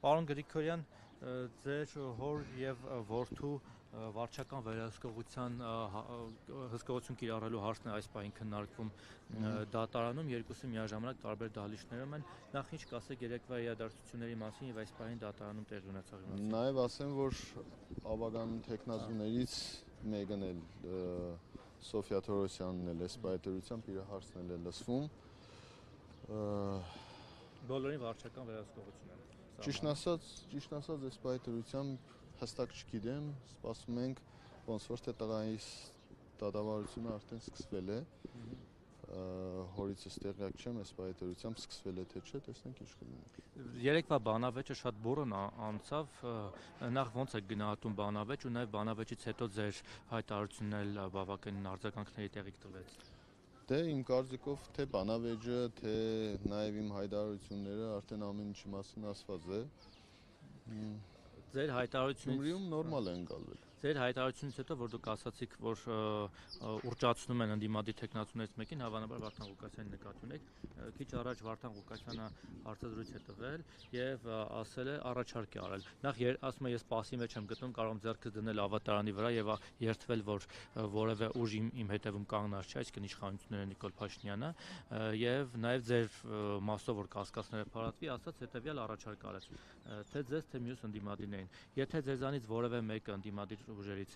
Պարոն Գրիգորյան, ձեր հոր եւ որդու վարչական վերահսկողության հսկողություն կիրառելու հարցն է այս պահին քննարկվում դատարանում, երկուսը միաժամանակ տարբեր դահլիճներում են, նախ ինչ կասեք երեկվա իրադարձությունների մասին եւ այս պահին դատարանում տեղի ունեցողի մասին։ Նաեւ ասեմ, որ ավագան տեխնազուներից մեկն էլ Սոֆիա Թորոսյանն էլ էս պայթերությամբ իր հարցն է լսվում։ Բոլորին վարչական վերահսկողություն է։ Ճիշտ ասած, այս պայթերությամբ հստակ չգիտեմ, սպասում ենք, ոնց որ թե տղայիս դատավարությունը արդեն սկսվել է։ Հորիցս տեղյակ չեմ, այս պայթերությամբ սկսվել է թե չէ, տեսնենք ինչ կլինի։ Երեկվա բանավեճը շատ բուռն անցավ, նախ ոնց է գնահատում բանավեճ ու նաև բանավեճից հետո ձեր հայտարարությունն էլ բավականին արձագանքների տեղիք տվեց։ Դե իմ կարծիքով թե բանավեճը, թե նաև իմ հայտարարությունները արդեն ամեն ինչի մասին ասված է։ Ձեր հայտարարությունից Գյումրիում նորմալ է ընկալվել։ Ձեր հայտարարությունից հետո, որ դուք ասացիք, որ ուռճացնում են ընդդիմադիր տեխնացուներից մեկին, հավանաբար Վարդան Ղուկասյանին նկատի ունեք, քիչ առաջ Վարդան Ղուկասյանը հարցազրույց է տվել եւ ասել է առաջարկ է արել։ Նախ ասում է ես սպասի մեջ եմ գտնում, կարող եմ ձեռքս դնել ավատարանի վրա եւ երթվել, որ որևէ ուժ իմ հետևում կանգնած չէ, այսինքն իշխանությունները Նիկոլ Փաշինյանը եւ նաեւ ձեր մասով որ կասկածները փարատվի, ասաց հետեւյալ առաջարկ արեց, թե ձեզ թե մյուս ընդդիմադիրներին։ Եթե ձեզանից որևէ մեկը ընդդիմադիր ուժերից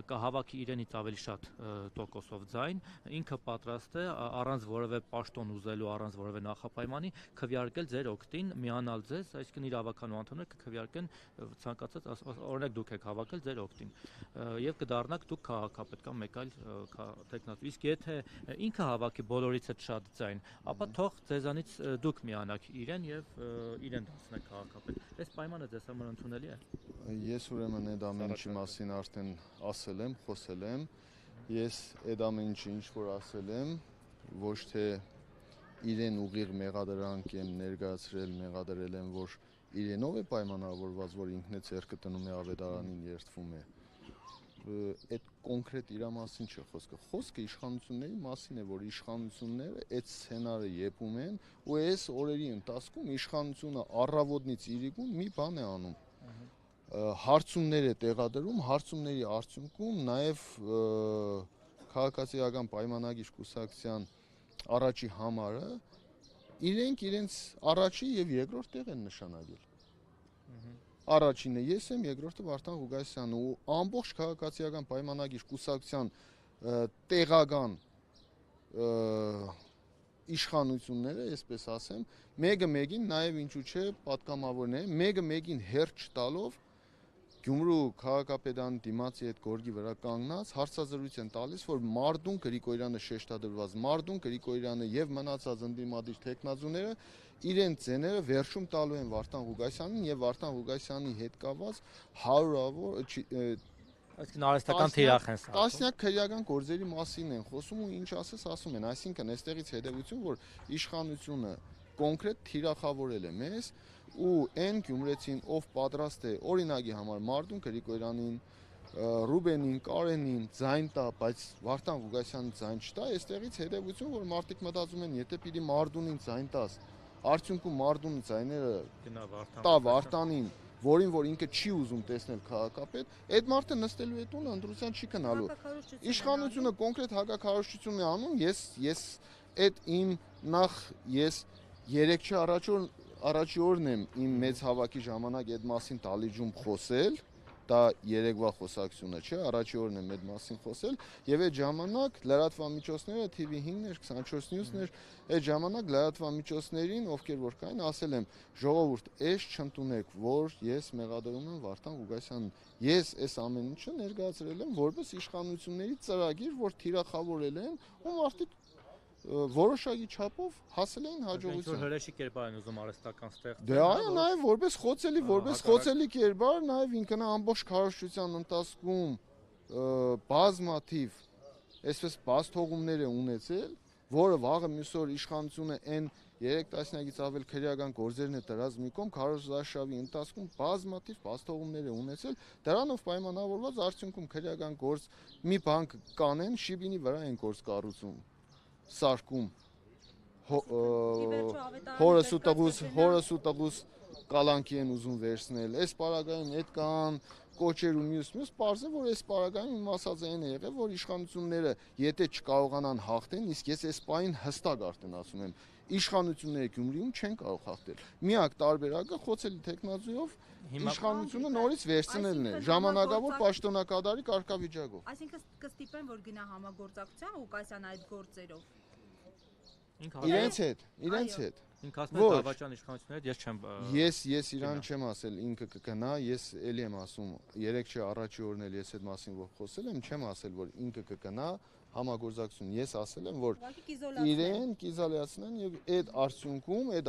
կհավաքի իրենից ավելի շատ տոկոսով ձայն, ինքը պատրաստ է առանց որևէ պաշտոն ուզելու, առանց որևէ նախապայմանի քվեարկել ձեր օգտին, միանալ ձեզ, այսինքն իր ավականու անդամները կքվեարկեն ցանկացած, օրինակ դուք եք հավաքել ձեր օգտին եւ կդառնաք դուք քաղաքապետ կամ մեկ այլ տեխնատու։ Իսկ եթե ինքը հավաքի բոլորից հետ շատ ձայն, ապա թող ձեզանից դուք միանաք իրեն եւ իրեն դարձնեք քաղաքապետ։ Այս պայմանը ձեզ համար ընդունելի է։ Ես ուրեմն այդ ամեն ինչի մասին արդեն ասել եմ, խոսել եմ։ Ես այդ ամեն ինչը ինչ որ ասել եմ, ոչ թե իրեն ուղիղ մեղադրանք եմ ներկայացրել, մեղադրել եմ, որ իրենով է պայմանավորված, որ ինքն է ձեռքը տնում է ավետարանին երդվում է։ Այդ կոնկրետ իր մասին չէ խոսքը։ Խոսքը իշխանությունների մասին է, որ իշխանությունները այդ սցենարը եպում են ու այս օրերի ընթացքում իշխանությունը առավոտից իրիկուն մի բան է անում։ Հարցումներ է տեղադրում, հարցումների արդյունքում նաև քաղաքացիական պայմանագիր կուսակցության առաջի համարը իրենց առաջի եւ երկրորդ տեղ են նշանակել։ Առաջինը ես եմ, երկրորդը Վարդան Ղուկասյանը ու ամբողջ քաղաքացիական պայմանագիր կուսակցության տեղական իշխանությունները, այսպես ասեմ, մեկը մեկին նաև ինչու՞ չէ պատգամավորներ, մեկը մեկին հերթ չտալով Գյումրու քաղաքապետարանի դիմացի այդ գորգի վրա կանգնած հարցազրույց են տալիս, որ Մարդուն Գրիգորյանը շեշտադրված Մարդուն Գրիգորյանը եւ մնացած ընդդիմադիր տեխնազուները իրենց ձեները վերջում տալու են Վարդան Ղուկասյանին եւ Վարդան Ղուկասյանի հետ կապված հարյուրավոր այսինքն արհեստական թիրախ են սա։ Տասնյակ քրեական գործերի մասին են խոսում ու ինչ ասես ասում են, այսինքն այստեղից հետեւություն, որ իշխանությունը կոնկրետ թիրախավորել է մեզ ու այն գյումրեցին, ով պատրաստ է օրինակի համար Մարդուն Գրիգորյանին, Ռուբենին, Կարենին ձայն տա, բայց Վարդան Ղուկասյանին ձայն չտա, այստեղից հետեւություն, որ մարդիկ մտածում են, եթե պիտի Մարդունին ձայն տաս, արդյունքում Մարդունի ձայները տա Վարդանին, որին որ ինքը չի ուզում տեսնել քաղաքապետ, այդ մարդը նստելու է տունը ընտրության չի գնալու։ Իշխանությունը կոնկրետ հակակարողություն է անում, ես այդ իմ նախ ես 3 առաջի օրն եմ իմ մեծ հավաքի ժամանակ այդ մասին դալիճում խոսել, դա երեկվա խոսակցությունը չէ, առաջի օրն եմ այդ մասին խոսել եւ այդ ժամանակ լրատվամիջոցները TV5-ներ, 24 News-ներ, այդ ժամանակ լրատվամիջոցներին, ովքեր որ կային, ասել եմ ժողովուրդ, այս չընդունեք, որ ես մեղադրում եմ Վարդան Ղուկասյանին։ Ես այս ամեն ինչը ներկայացրել եմ որպես իշխանությունների ծրագիր, որ թիրախավորել են ու մարդիկ որոշակի չափով հասել էին հաջողության։ Ինչ-որ հրեշի կերպար են ուզում արհեստական ստեղծել։ Դե այո, նաև որպես խոցելի կերպար, նաև ինքն ամբողջ քարոզչության ընթացքում բազմաթիվ այսպես բացթողումներ է ունեցել, որը վաղը մյուս օր իշխանությունը այն 3 տասնյակից ավել քրեական գործերն է դրած մի կողմ, քարոզարշավի ընթացքում բազմաթիվ բացթողումներ է ունեցել, դրանով պայմանավորված արդյունքում քրեական գործ մի բան կանեն, շիբինի վրա են գործ կառուցում, սարկում հորս ու տղուս կալանքի են ուզում վերցնել, այս պարագայում այդ կան կոչեր ու մյուս, պարզ է, որ այս պարագայում իմ ասած այն է եղել, որ իշխանությունները եթե չկարողանան հաղթեն, իսկ ես այս պահին հստակ արդեն ասում եմ, իշխանությունները Գյումրիում չեն կարող հաղթել։ Միակ տարբերակը խոցելի տեխնազույով իշխանությունը նորից վերցնելն է, ժամանակավոր պաշտոնակատարի կարգավիճակով։ Այսինքն կստիպեն, որ գնա համագործակցության Ղուկասյանը այդ գործերով։ Իրենց հետ։ Ինքը ասում է դավաճան իշխանությունները ես չեմ Ես իրան չեմ ասել ինքը կգնա, ես էլի եմ ասում, երեք չէ առաջի օրն էլ ես այդ մասին որ խոսել եմ, չեմ ասել որ ինքը կգնա համագործակցություն, ես ասել եմ որ իրեն կիզոլացնեն եւ այդ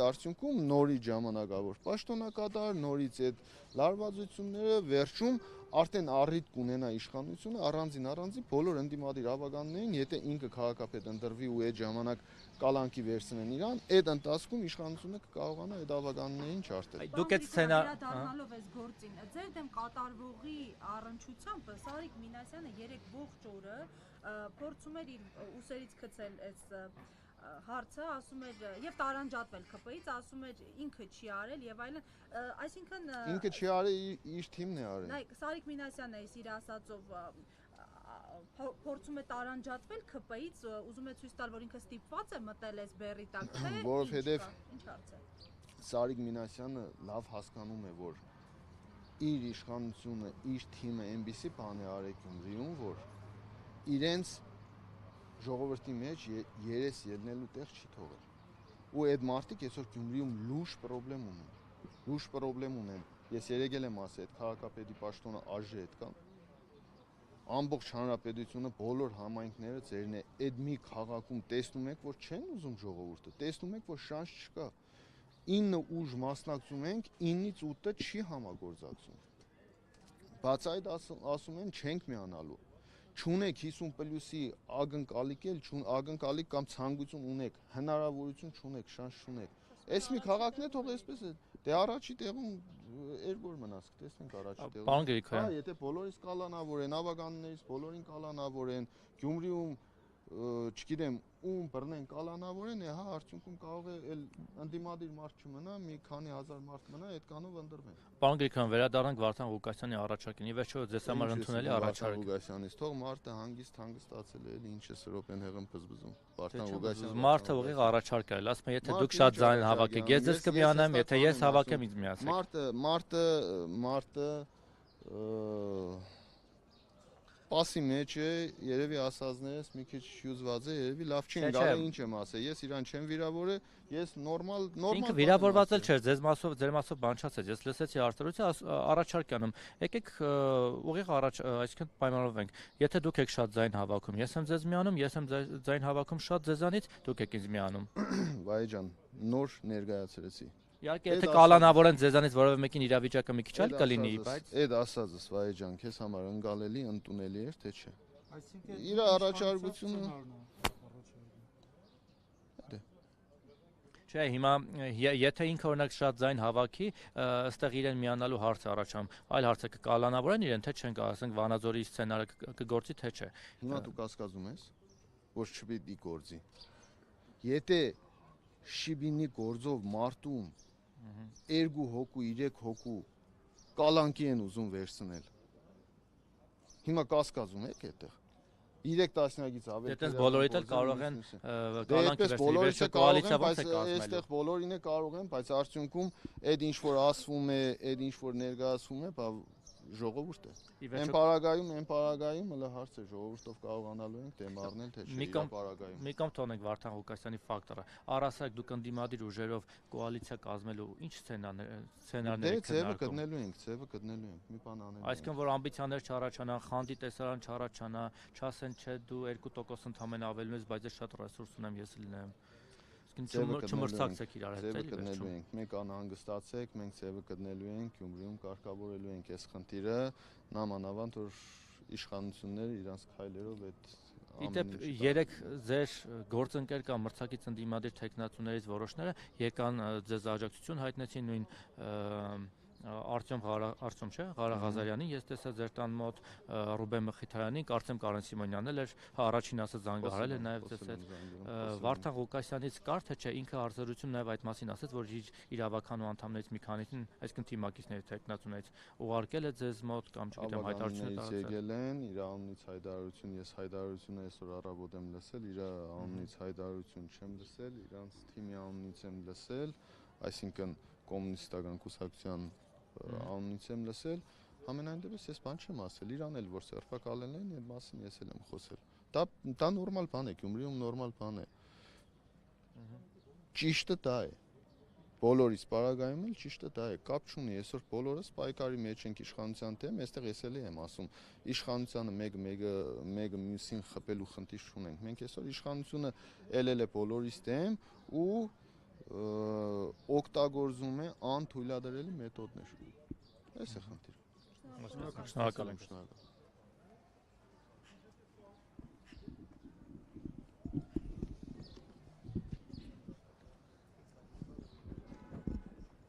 արդյունքում նորից ժամանակավոր պաշտոնակատար, նորից այդ լարվածությունները վերջում արդեն առիթ կունենա իշխանությունը առանձին բոլոր ընդդիմադիր ավականներին, եթե ինքը քաղաքապետ ընտրվի ու այդ ժամանակ կալանքի վերցնեն իրան, այդ ընթացքում իշխանությունը կկարողանա այդ ավականներին չարթել։ Դուք այդ սցենար դառնալով այս գործին, ձեր դեմ կատարվողի առնչությամբ Սարիկ Մինասյանը 3 ողջ օրը փորձում էր իր ուսերից գցել այս հարցը, ասում էր եւ տարանջատվել ԿՊ-ից, ասում էր ինքը չի արել եւ այլն, այսինքն ինքը չի արել, իր թիմն է արել։ Նայ, Սարիկ Մինասյանն է իր ասածով փորձում է տարանջատվել ԿՊ-ից, ուզում է ցույց տալ, որ ինքը ստիպված է մտել այս բեռի տակ, թե որովհետեւ ինչ հարց է։ Սարիկ Մինասյանը լավ հասկանում է, որ իր իշխանությունը, իր թիմը այնպիսի բան է արել Գյումրիում, որ իրենց ժողովրդի մեջ երես ելնելու տեղ չի թողել։ Ու այդ մարդիկ այսօր Գյումրիում լուրջ պրոբլեմ ունեն։ Ես երեկ եմ ասել, այդ քաղաքապետի պաշտոնը ԱԺ հետ կա։ Ամբողջ հանրապետությունը, բոլոր համայնքները ծերն է, այդ մի քաղաքում տեսնում եք, որ չեն ուզում ժողովուրդը, տեսնում եք, որ շանս չկա։ 9 ուժ մասնակցում ենք, 9-ից 8-ը չի համագործակցում։ Բաց այդ ասում են չենք միանալու։ Չունեք 50+-ի ակնկալիք կամ ցանկություն ունեք, հնարավորություն չունեք, շանս չունեք։ Այս մի քաղաքն է թող այսպես է։ Դե առաջի տեղում երկու օր մնաց, տեսնենք առաջի տեղում։ Պարոն Գրիգորյան, եթե բոլորից կալանավորեն, ավականներից բոլորին կալանավորեն, Գյումրիում չգիտեմ ում բռնեն կալանավորեն, հա արդյունքում կարող է էլ ընդդիմադիր մարդ չմնա, մի քանի հազար մարդ մնա, այդ կանով ընտրվեն։ Պարոն Գրիգորյան, վերադառնանք Վարդան Ղուկասյանի առաջարկին։ Ի վերջո ձեզ համար ընդունելի առաջարկ։ Ղուկասյանից թող մարդը հանգստացել է, ինչ է սրոպեն հեղեն բզբզում։ Վարդան Ղուկասյանը մարդը ուղիղ առաջարկ արել, ասում է եթե դուք շատ ձայն հավաքեք, ես ձեզ կմիանամ, եթե ես հավաքեմ, ինձ միացեք։ Մարդը Պասի մեջ է, երևի ասածներս մի քիչ հյուզված է, երևի լավ չի գալի, ինչ եմ ասել, ես իրան չեմ վիրավորել, ես նորմալ ինքը վիրավորված էլ չէր, ձեր մասով բան չասեց, ես լսեցի արտադրության առաջարկյանում, եկեք ուղիղ առաջ, այսինքն պայմանավորվենք, եթե դուք եք շատ ձայն հավաքում, ես եմ ձեզ միանում, ես եմ ձայն հավաքում շատ ձեզանից, դուք եք ինձ միանում։ Վայ ջան, նոր ներկայացրեցի։ Իհարկե, եթե կալանավորեն ձեզանից որևէ մեկին իրավիճակը մի քիչ այլ կլինի, բայց այդ ասածս վայ ջան, քեզ համար ընկալելի, ընդունելի էր, թե չէ։ Այսինքն իր առաջարկությունը Չէ, հիմա եթե ինքը օրինակ շատ ձայն հավաքի, ըստեղ իրեն միանալու հարց է առաջանում։ Այլ հարց է կալանավորեն իրեն, թե չեն, ասենք Վանաձորի սցենարը կգործի, թե չէ։ Հիմա դու կասկածում ես, որ չպիտի գործի։ Եթե շիբինի գործով մարտում 2 հոգու, 3 հոգու կալանքի են ուզում վերցնել։ Հիմա կասկածում եք այդտեղ։ 3 տասնյակից ավելի։ Դες բոլորիդ էլ կարող են կալանքի վերցնել, վերջը կոալիցիա ոնց է կազմել։ Այստեղ բոլորին է կարող են, բայց արդյունքում այդ ինչ որ ասվում է, այդ ինչ որ ներկայացվում է, ժողովուրդ է։ Այն պարագայում հələ հարց է ժողովուրդով կարողանալու ենք դեմ առնել թե չէ պարագայում։ Մի կողմ թողնենք Վարդան Ղուկասյանի ֆակտորը։ Առասարակ դուք ընդդիմադիր ուժերով կոալիցիա կազմելու ինչ սցենարներ եք քննարկում։ Ձևը գտնելու ենք, մի բան անելու։ Այսինքն որ ամբիցիաներ չառաջանան, խանդի տեսարան չառաջանա, չասեն չէ դու 2% ընդամենը ավելին ես, բայց ես շատ ռեսուրս ունեմ, ես լինեմ։ Չմրցակցեք իրար հետ, էլի գտնելու ենք։ Մենք անհանգստացեք, մենք ձևը գտնելու ենք, Գյումրիում կարգավորելու ենք այս խնդիրը, նամանավանդ որ իշխանությունները իրանց քայլերով այդ Իդեպ 3 ձեր գործընկեր կամ մրցակից ընդդիմադիր տեխնացուներից որոշները եկան ձեզ աջակցություն հայտնեցին նույն Արտյոմ չէ, Ղարա Ղազարյանին, ես տեսա ձեր տան մոտ Ռուբեն Մխիթարյանին, կարծեմ Կարեն Սիմոնյանն էլ էր, առաջին ասած զանգահարել է նաև ձեզ հետ։ Վարդան Ղուկասյանից կար թե չէ, ինքը հարցազրույցում նաև այդ մասին ասաց, որ իր ավականու անդամներից մի քանիսին, այսինքն թիմակիցներից տեխնացուներից ուղարկել է ձեզ մոտ կամ չգիտեմ հայտարարություն է տարածել։ Եկել են, իր անունից հայտարարություն, ես հայտարարությունը այսօր առավոտ եմ լսել, իր անունից հայտարարություն չեմ լսել, իրանց թիմի անունից եմ լսել, այսինքն կոմունիստական կուսակցության անունից եմ լսել, համենայն դեպս ես բան չեմ ասել, իրան էլ որ սերտակալել են, այդ մասին ես էլ եմ խոսել։ Դա նորմալ բան է, Գյումրիում նորմալ բան է։ Ճիշտը դա է։ Բոլորիս պարագայում էլ ճիշտը դա է, կապ չունի, այսօր բոլորս պայքարի մեջ ենք իշխանության դեմ, այստեղ ես էլ եմ ասում, իշխանությանը մեկը մյուսին խփելու խնդիր չունենք։ Մենք այսօր իշխանությունը ելել է բոլորիս դեմ ու օգտագործում է անթույլատրելի մեթոդներ։ Այս է խնդիրը։ Շնորհակալ եմ։